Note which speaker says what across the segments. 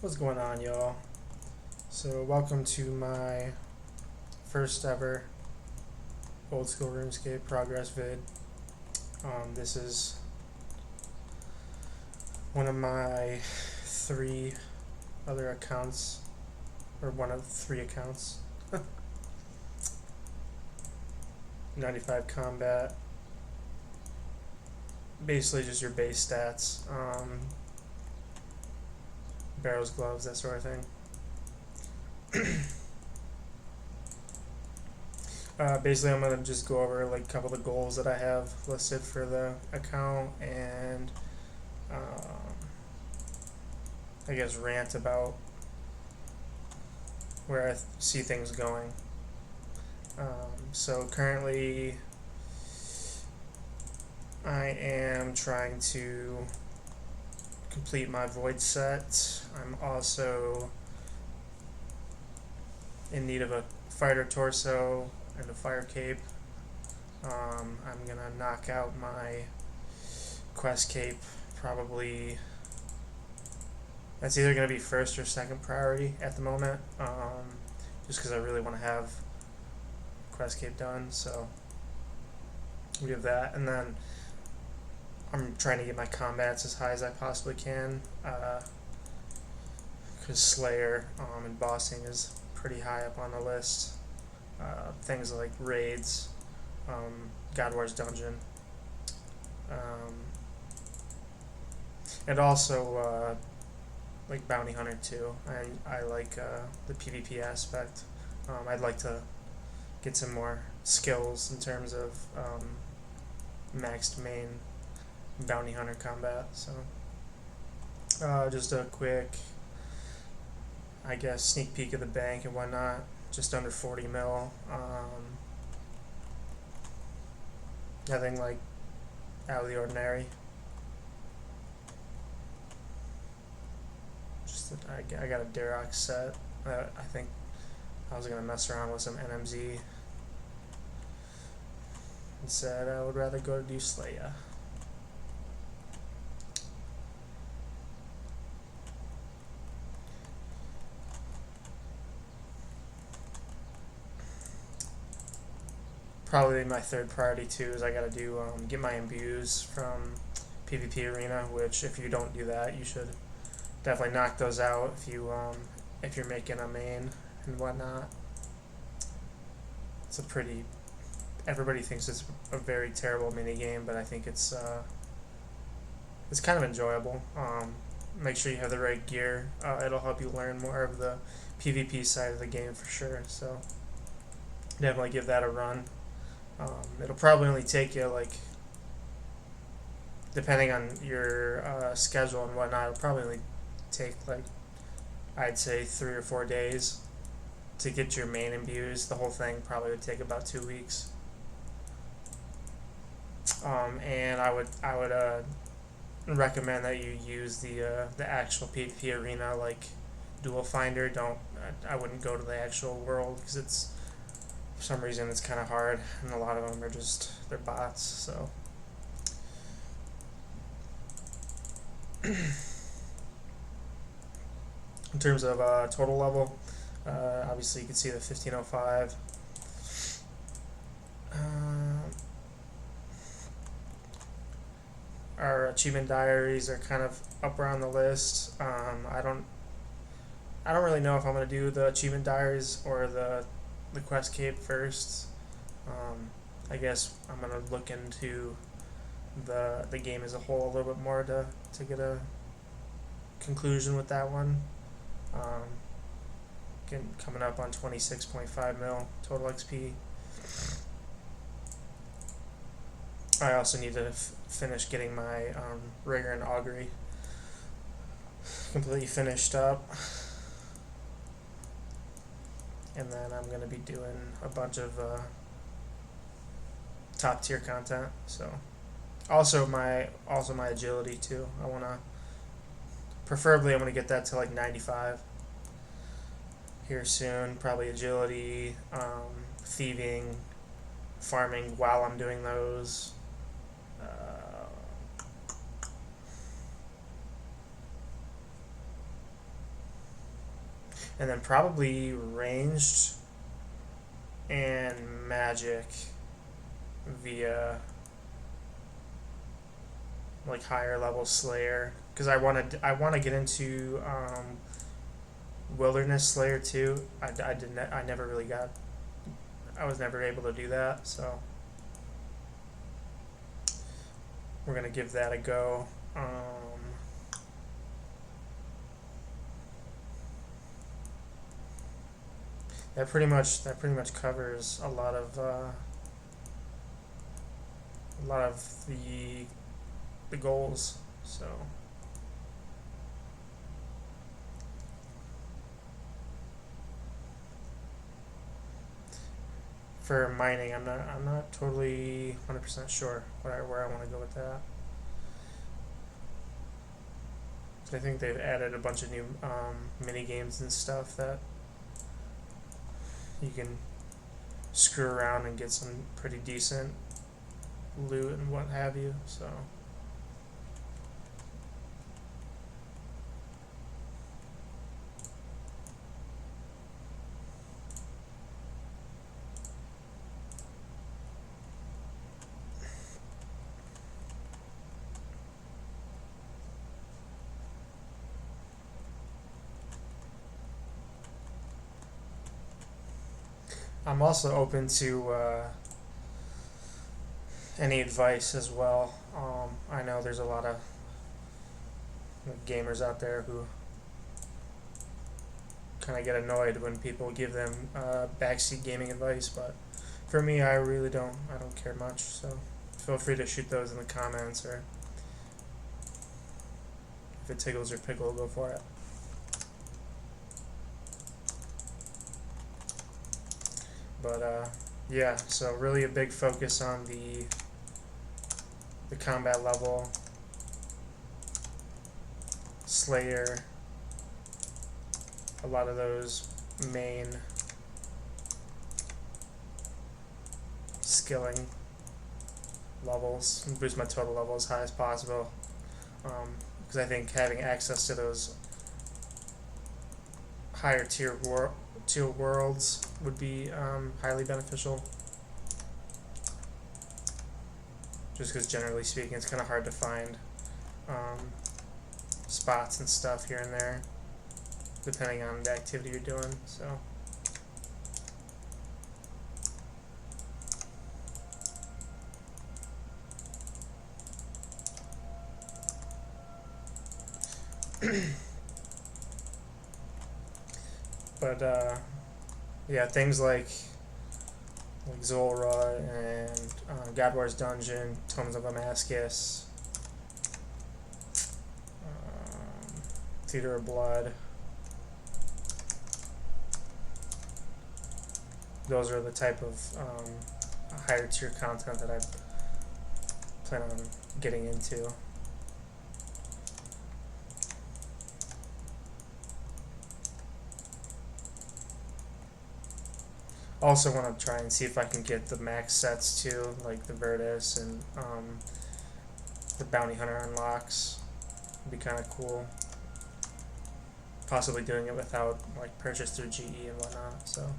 Speaker 1: What's going on, y'all? So welcome to my first ever old school RuneScape progress vid. This is one of my three other accounts, or one of three accounts. 95 combat, basically just your base stats, barrels, gloves, that sort of thing. Basically, I'm going to just go over like a couple of the goals that I have listed for the account and I guess rant about where I see things going. So currently I am trying to complete my void set. I'm also in need of a fighter torso and a fire cape. I'm gonna knock out my quest cape probably. That's either gonna be first or second priority at the moment, just because I really want to have quest cape done. So we have that, and then I'm trying to get my combats as high as I possibly can, because Slayer and bossing is pretty high up on the list. Things like raids, God War's Dungeon, and also like Bounty Hunter too. I like the PvP aspect. I'd like to get some more skills in terms of maxed main Bounty Hunter combat. So just a quick, I guess, sneak peek of the bank and whatnot. Just under 40 mil. Nothing like out of the ordinary. Just that I got a Durox set. I think I was gonna mess around with some NMZ. Instead, I would rather go to do Slayer. Probably my third priority too is I gotta do get my imbues from PvP Arena, which if you don't do that, you should definitely knock those out if you're making a main and whatnot. It's a pretty, everybody thinks it's a very terrible mini game, but I think it's kind of enjoyable. Make sure you have the right gear. It'll help you learn more of the PvP side of the game for sure. So definitely give that a run. It'll probably only take you, like, depending on your schedule and whatnot, it'll probably only take, like, I'd say 3 or 4 days to get your main imbues. The whole thing probably would take about 2 weeks. And I would recommend that you use the actual PvP Arena, like Dual Finder. I wouldn't go to the actual world because it's, for some reason, it's kind of hard, and a lot of them are just, they're bots, so. In terms of total level, obviously you can see the 1505. Our achievement diaries are kind of up around the list. I don't really know if I'm going to do the achievement diaries or the quest cape first. I guess I'm going to look into the game as a whole a little bit more to get a conclusion with that one. Coming up on 26.5 mil total XP. I also need to finish getting my rigor and augury completely finished up. And then I'm going to be doing a bunch of top tier content. So also my agility too. I'm going to get that to like 95 here soon. Probably agility, thieving, farming while I'm doing those. and then probably ranged and magic via like higher level Slayer, because I want to get into Wilderness Slayer too. I never really got. I was never able to do that, so we're gonna give that a go. That pretty much covers a lot of the goals. So for mining, I'm not totally 100% sure where I want to go with that. I think they've added a bunch of new mini games and stuff that you can screw around and get some pretty decent loot and what have you. So I'm also open to any advice as well. I know there's a lot of gamers out there who kind of get annoyed when people give them backseat gaming advice, but for me, I really don't. I don't care much. So feel free to shoot those in the comments, or if it tickles your pickle, go for it. But yeah, so really a big focus on the combat level, Slayer, a lot of those main skilling levels, and boost my total level as high as possible, because I think having access to those higher tier worlds would be highly beneficial, just because generally speaking it's kind of hard to find spots and stuff here and there depending on the activity you're doing. So but yeah, things like Zolra and God War's Dungeon, Tomes of Damascus, Theater of Blood, those are the type of higher tier content that I plan on getting into. Also want to try and see if I can get the max sets too, like the Virtus and the Bounty Hunter unlocks. Would be kind of cool. Possibly doing it without like purchase through GE and whatnot. So.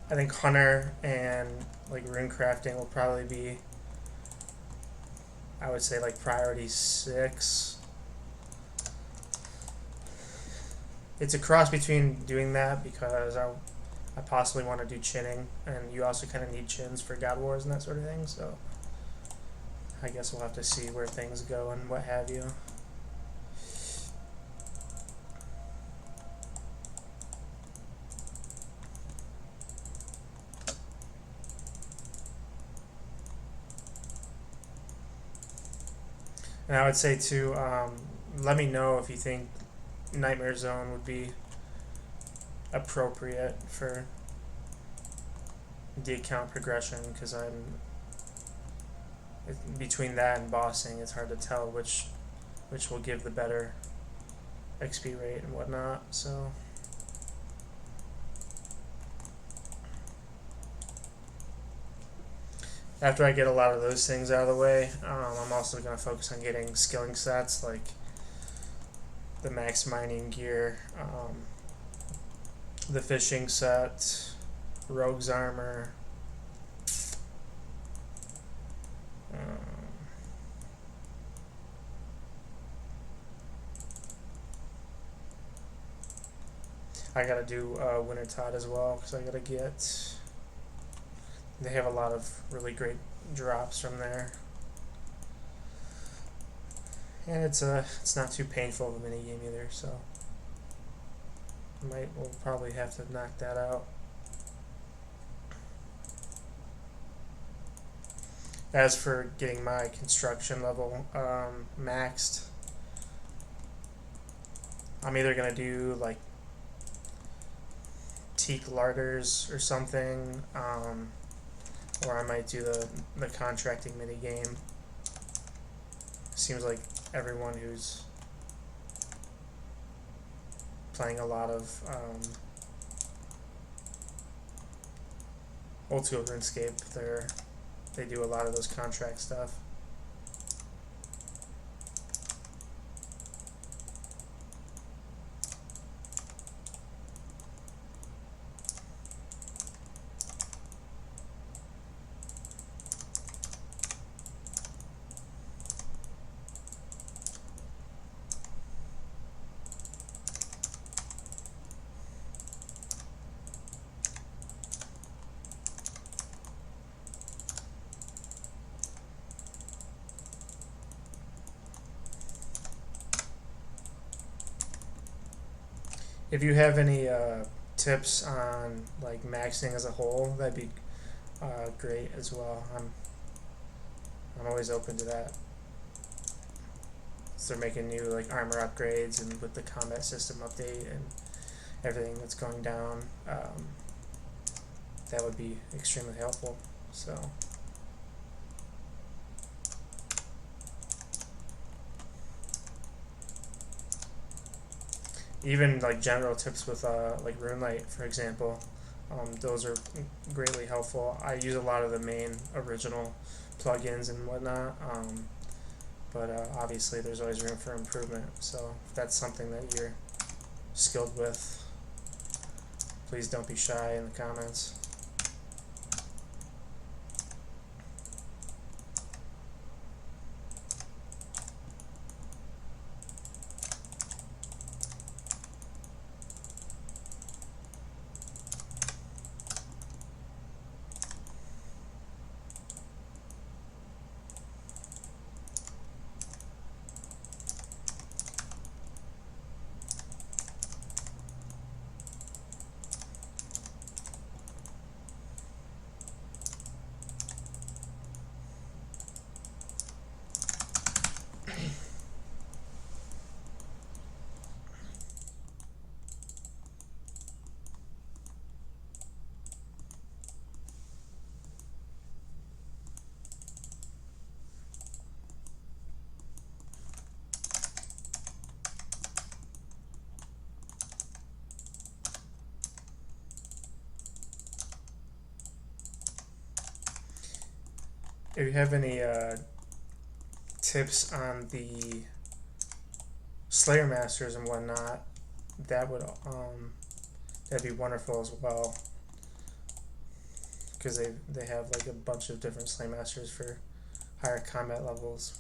Speaker 1: I think Hunter and like rune crafting will probably be, I would say, like priority 6. It's a cross between doing that because I possibly want to do chinning, and you also kind of need chins for God Wars and that sort of thing, so I guess we'll have to see where things go and what have you. And I would say too, let me know if you think Nightmare Zone would be appropriate for the account progression, because between that and bossing, it's hard to tell which will give the better XP rate and whatnot. So after I get a lot of those things out of the way, I'm also going to focus on getting skilling sets like the max mining gear, the fishing set, rogue's armor, I gotta do Winter Tide as well, because I gotta get. They have a lot of really great drops from there, and it's not too painful of a mini game either. So we'll probably have to knock that out. As for getting my construction level maxed, I'm either gonna do like teak larders or something, or I might do the contracting mini game. Seems like everyone who's playing a lot of old school RuneScape, they do a lot of those contract stuff. If you have any tips on like maxing as a whole, that'd be great as well. I'm always open to that. So they're making new like armor upgrades, and with the combat system update and everything that's going down, that would be extremely helpful. So. Even like general tips with like RuneLite, for example, those are greatly helpful. I use a lot of the main original plugins and whatnot, but obviously there's always room for improvement. So if that's something that you're skilled with, please don't be shy in the comments. If you have any tips on the Slayer Masters and whatnot, that'd be wonderful as well, because they have like a bunch of different Slayer Masters for higher combat levels.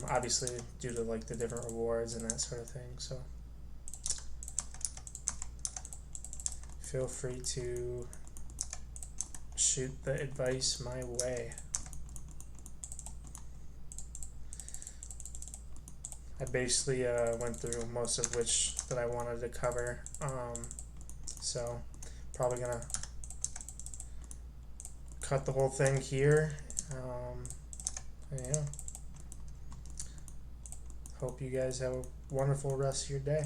Speaker 1: Obviously due to like the different rewards and that sort of thing. So feel free to shoot the advice my way. I basically went through most of which that I wanted to cover, so probably gonna cut the whole thing here. Yeah. hope you guys have a wonderful rest of your day.